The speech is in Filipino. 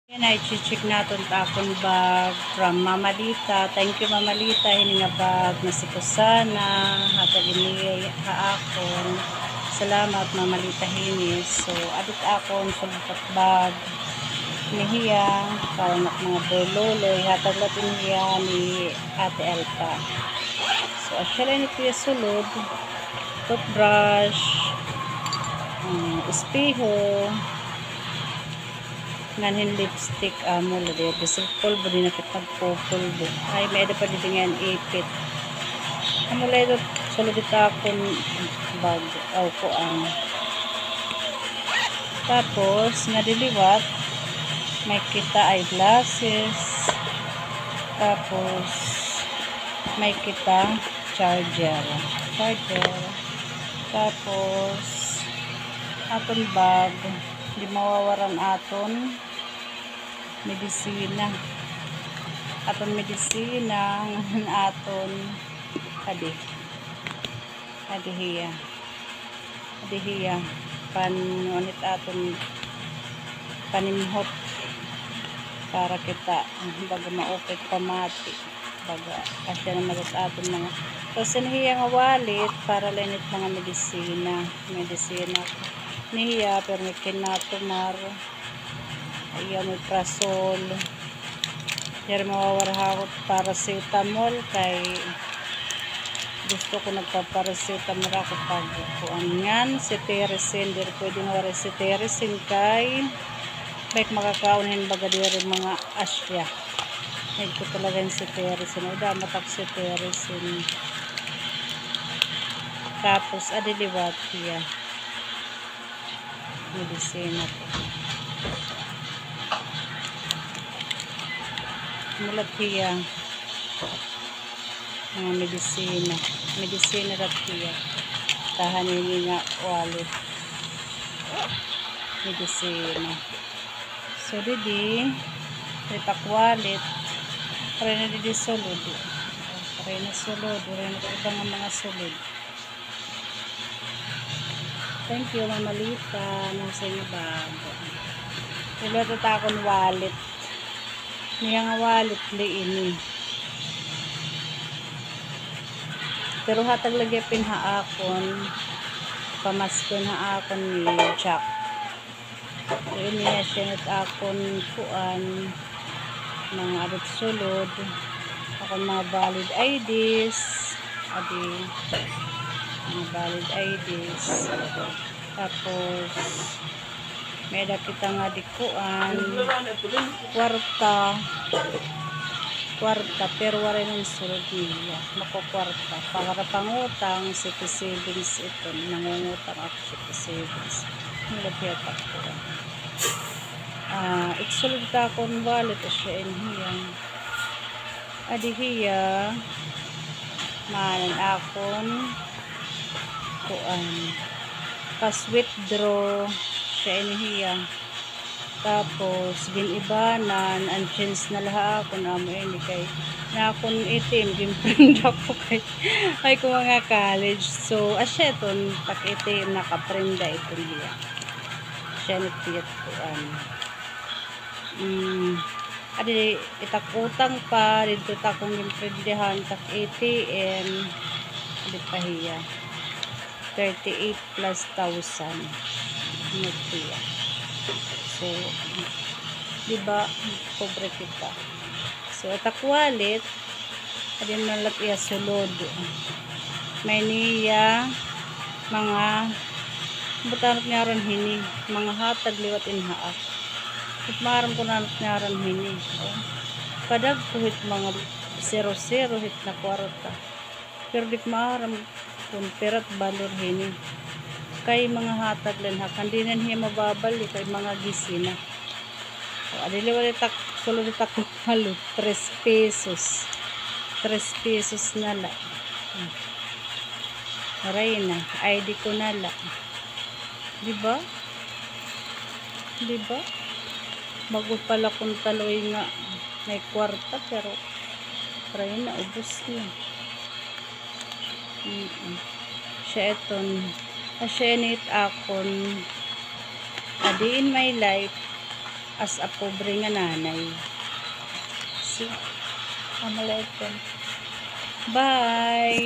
Yan ay check natin takon bag from Mama Lita. Thank you Mama Lita. Hininga bag na si Kusana. Hatagin akon. Salamat Mama Lita hinis. So, adit akon sulpat bag. Nihiyang kaunak mga bololoy. Hataglatin niya ni Ate Elpa. So, asya lang ito yung sulod. Toothbrush. Espeho. Nganin lipstick mula de bisig polvo din na kitag polvo ay may ada pa din nga ipit mula ito sulod akong bag aw ko ang tapos nga diliwat may kita eyeglasses tapos may kita charger tapos aton bag di mawawaran aton medisina aton medisina ngayon aton adihiya panulit aton panimhot para kita baga maupit pamati baga asya na magat aton mga tapos nihiya nga wallet para linit mga medisina nihiya pero may kinatumar ayan may prasol here mawawarahakot paracetamol kay gusto ko nagpaparacetamol ako pag kuangan si Teresin dir pwede nga wala si Teresin kay baik makakaunin baga diri mga asya ay ko talaga si Teresin o damatak si Teresin tapos adiliwat siya medisina po mulat siya mga medisina rat siya tahanin nga wallet medisina so didi ritak wallet para na didi sulod para na ibang mga sulod. Thank you, Mama Lita. Nasa inyo bag. Iluto akong wallet. Niya nga wallet liin. Pero hatag lagi pinhaakon. Pamaskon haakon ni Chuck. Ayun niya siya akon kuan. Mga abot sulod. Akon mga valid IDs. Mga valid IDs tapos may kita nga dikuan kwarta pero wala nang sulod niya makukwarta para pangutang city savings ito nangungutang ako city savings nilapit ako itsulod ka akong wallet asya inhiyang adihiya manan akon kuan pas withdraw siya inihiya tapos ginibanan ang chance na laha ako na mo ini kay na akong itim gimprint ako kay ay ko mga college so asya ton tak itim nakaprinda ito niya siya nitiyat kuan adi itak utang pa dito takong gimprindahan tak ATM adi pahiya 38 plus 1,000 nagtiya. So, diba, pobre kita. So, atak wallet, adin nalat iya sulod. May niya, mga, butanot niya ron hini, mga hatag liwat inhaak. At maram ko nanot niya ron hini. Padag ko hit mga 0-0 hit na kwarta. Pero di maram kung perat balor hini kay mga hatag lan hakan di nan hiya mababali kay mga gisina so adili wala tak sulod tak halo 3 pesos na la aray na ID ko na la diba bago pala kung taloy nga may kwarta pero aray na ubos na siya eton asyenit akon adi in my life as a pobre nga nanay. See? Ang maliit din. Bye!